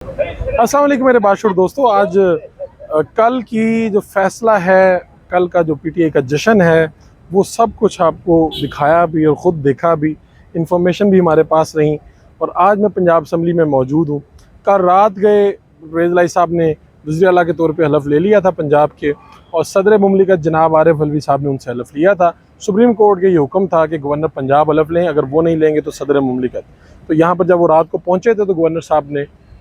अस्सलाम वालेकुम मेरे बाशुर दोस्तों। आज कल की जो फैसला है, कल का जो पीटीआई का जश्न है, वो सब कुछ आपको दिखाया भी और ख़ुद देखा भी, इंफॉर्मेशन भी हमारे पास रही। और आज मैं पंजाब असम्बली में मौजूद हूँ। कल रात गए रेज़ साहब ने वज़ीर आला के तौर पे हलफ ले लिया था पंजाब के, और सदर मुमलिकत जनाब आरिफ अलवी साहब ने उनसे हलफ लिया था। सुप्रीम कोर्ट के ये हुक्म था कि गवर्नर पंजाब हलफ लें, अगर वो नहीं लेंगे तो सदर मुमलिकत। तो यहाँ पर जब वो रात को पहुँचे थे तो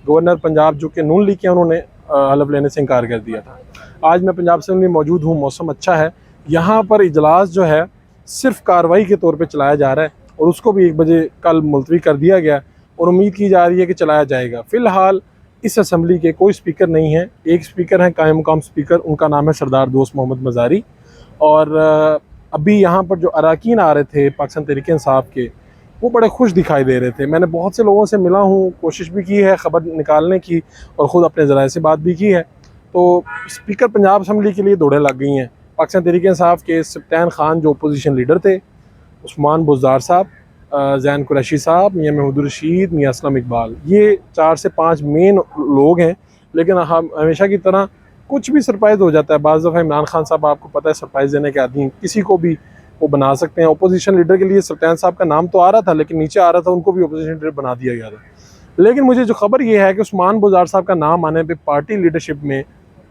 गवर्नर पंजाब जो कि नून लीग के, उन्होंने हलफ लेने से इनकार कर दिया था। आज मैं पंजाब असम्बली में मौजूद हूँ, मौसम अच्छा है। यहाँ पर इजलास जो है सिर्फ कार्रवाई के तौर पे चलाया जा रहा है, और उसको भी 1 बजे कल मुलतवी कर दिया गया, और उम्मीद की जा रही है कि चलाया जाएगा। फ़िलहाल इस असम्बली के कोई स्पीकर नहीं है। एक स्पीकर हैं कायम मुकाम स्पीकर, उनका नाम है सरदार दोस्त मोहम्मद मज़ारी। और अभी यहाँ पर जो अरकान आ रहे थे पाकिस्तान तहरीक इंसाफ के, वो बड़े खुश दिखाई दे रहे थे। मैंने बहुत से लोगों से मिला हूँ, कोशिश भी की है ख़बर निकालने की, और ख़ुद अपने ज़राए से बात भी की है। तो स्पीकर पंजाब असम्बली के लिए दौड़े लग गई हैं। पाकिस्तान तहरीक इंसाफ के सब्तान खान जो अपोजिशन लीडर थे, उस्मान बुज़दार साहब, ज़ैन कुरैशी साहब, मियाँ महमूद रशीद, मियाँ असलम इकबाल, ये 4 से 5 मेन लोग हैं। लेकिन हम हमेशा की तरह कुछ भी सरप्राइज़ हो जाता है। बाज़ दफ़ा इमरान खान साहब, आपको पता है, सरप्राइज़ देने के आदमी, किसी को भी वो बना सकते हैं। अपोजिशन लीडर के लिए सल्तान साहब का नाम तो आ रहा था, लेकिन नीचे आ रहा था उनको भी अपोजिशन लीडर बना दिया गया था। लेकिन मुझे जो खबर ये है कि उस्मान बुज़दार साहब का नाम आने पे पार्टी लीडरशिप में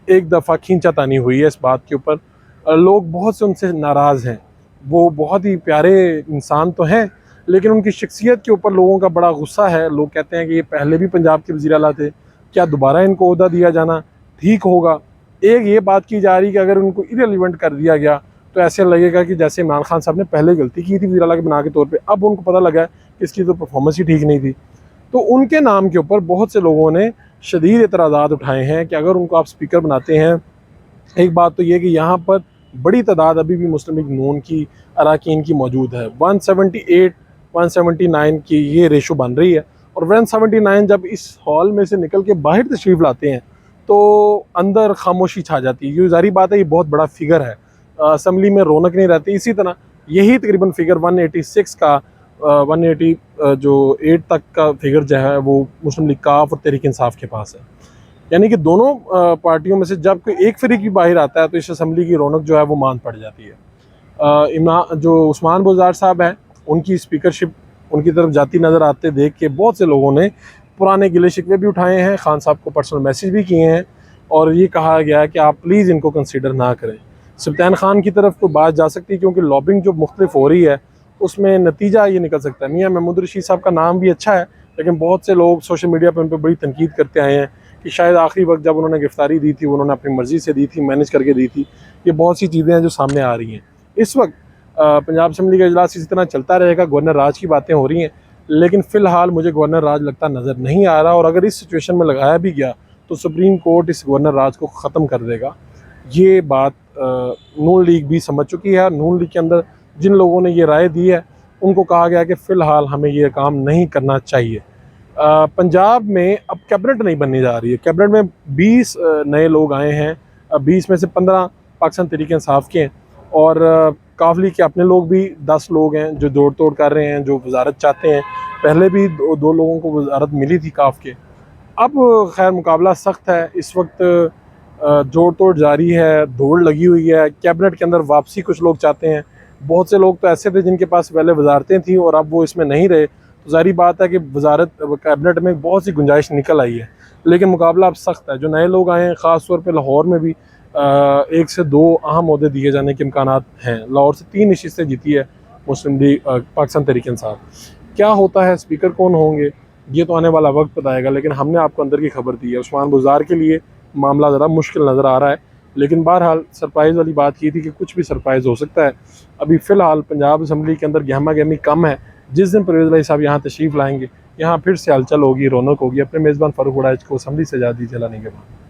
एक दफ़ा खींचातानी हुई है इस बात के ऊपर। लोग बहुत से उनसे नाराज़ हैं। वो बहुत ही प्यारे इंसान तो हैं, लेकिन उनकी शख्सियत के ऊपर लोगों का बड़ा गुस्सा है। लोग कहते हैं कि ये पहले भी पंजाब के वज़ीर आला थे, क्या दोबारा इनको ओहदा दिया जाना ठीक होगा। एक ये बात की जा रही कि अगर उनको इरेलीवेंट कर दिया गया तो ऐसे लगेगा कि जैसे इमरान खान साहब ने पहले गलती की थी वज़ीर आला के बना के तौर पे, अब उनको पता लगा है कि इसकी तो परफॉर्मेंस ही ठीक नहीं थी। तो उनके नाम के ऊपर बहुत से लोगों ने शदीद एतराज़ात उठाए हैं कि अगर उनको आप स्पीकर बनाते हैं। एक बात तो ये कि यहाँ पर बड़ी तादाद अभी भी मुस्लिम लीग नून की अरकान की मौजूद है। 178 179 की ये रेशो बन रही है, और 179 जब इस हॉल में से निकल के बाहर तशरीफ़ लाते हैं तो अंदर खामोशी छा जाती है। ये ज़ाहिर बात है, ये बहुत बड़ा फिगर है, असम्बली में रौनक नहीं रहती। इसी तरह यही तकरीबन फिगर 186 का 180 जो 8 तक का फिगर जो है वो मुस्लिम लीग काफ और तहरीक इंसाफ के पास है। यानी कि दोनों पार्टियों में से जब कोई एक फरीक भी बाहर आता है तो इस असम्बली की रौनक जो है वो मान पड़ जाती है। इमरान जो उस्मान बुज़दार साहब हैं, उनकी स्पीकरशिप उनकी तरफ जाती नज़र आते देख के बहुत से लोगों ने पुराने गिले शिकवे भी उठाए हैं, खान साहब को पर्सनल मैसेज भी किए हैं, और ये कहा गया है कि आप प्लीज़ इनको कंसिडर ना करें। सल्तान खान की तरफ तो बात जा सकती है, क्योंकि लॉबिंग जो मुख्तलिफ हो रही है उसमें नतीजा ये निकल सकता है। मियाँ महमूद रशीद साहब का नाम भी अच्छा है, लेकिन बहुत से लोग सोशल मीडिया पर उन पर बड़ी तनकीद करते आए हैं कि शायद आखिरी वक्त जब उन्होंने गिरफ्तारी दी थी, उन्होंने अपनी मर्ज़ी से दी थी, मैनेज करके दी थी। ये बहुत सी चीज़ें हैं जो सामने आ रही हैं। इस वक्त पंजाब असम्बली का इजलास इसी तरह चलता रहेगा। गवर्नर राज की बातें हो रही हैं, लेकिन फ़िलहाल मुझे गवर्नर राज लगता नज़र नहीं आ रहा, और अगर इस सिचुएशन में लगाया भी गया तो सुप्रीम कोर्ट इस गवर्नर राज को ख़त्म कर देगा। ये बात नून लीग भी समझ चुकी है। नून लीग के अंदर जिन लोगों ने ये राय दी है उनको कहा गया कि फ़िलहाल हमें ये काम नहीं करना चाहिए। पंजाब में अब कैबिनेट नहीं बनने जा रही है। कैबिनेट में 20 नए लोग आए हैं। 20 में से 15 पाकिस्तान तहरीक इंसाफ के हैं, और काफ लीग के अपने लोग भी 10 लोग हैं जो जोड़ तोड़ कर रहे हैं, जो वजारत चाहते हैं। पहले भी दो लोगों को वजारत मिली थी काफ के। अब खैर मुकाबला सख्त है इस वक्त, जोड़ तोड़ जारी है, दौड़ लगी हुई है। कैबिनेट के अंदर वापसी कुछ लोग चाहते हैं। बहुत से लोग तो ऐसे थे जिनके पास पहले वजारतें थी और अब वो इसमें नहीं रहे। तो ज़ाहिर बात है कि वजारत कैबिनेट में बहुत सी गुंजाइश निकल आई है, लेकिन मुकाबला अब सख्त है। जो नए लोग आए हैं, ख़ास तौर पर लाहौर में भी 1 से 2 अहम ओहदे दिए जाने के इम्कानात हैं। लाहौर से 3 नशिस्तें जीती है मुस्लिम लीग पाकिस्तान तहरीक इंसाफ। क्या होता है, स्पीकर कौन होंगे, ये तो आने वाला वक्त बताएगा, लेकिन हमने आपको अंदर की खबर दी है। उस्मान बुज़दार के लिए मामला ज़रा मुश्किल नज़र आ रहा है, लेकिन बहरहाल सरप्राइज़ वाली बात ये थी कि कुछ भी सरप्राइज़ हो सकता है। अभी फ़िलहाल पंजाब असम्बली के अंदर गहमा गहमी कम है। जिस दिन परवेज़ इलाही साहब यहाँ तशरीफ़ लाएंगे, यहाँ फिर से हलचल होगी, रौनक होगी। अपने मेज़बान फ़ारूक वड़ाइच को असम्बली से इजाज़त दीजिए। अल्लाह निगहबान।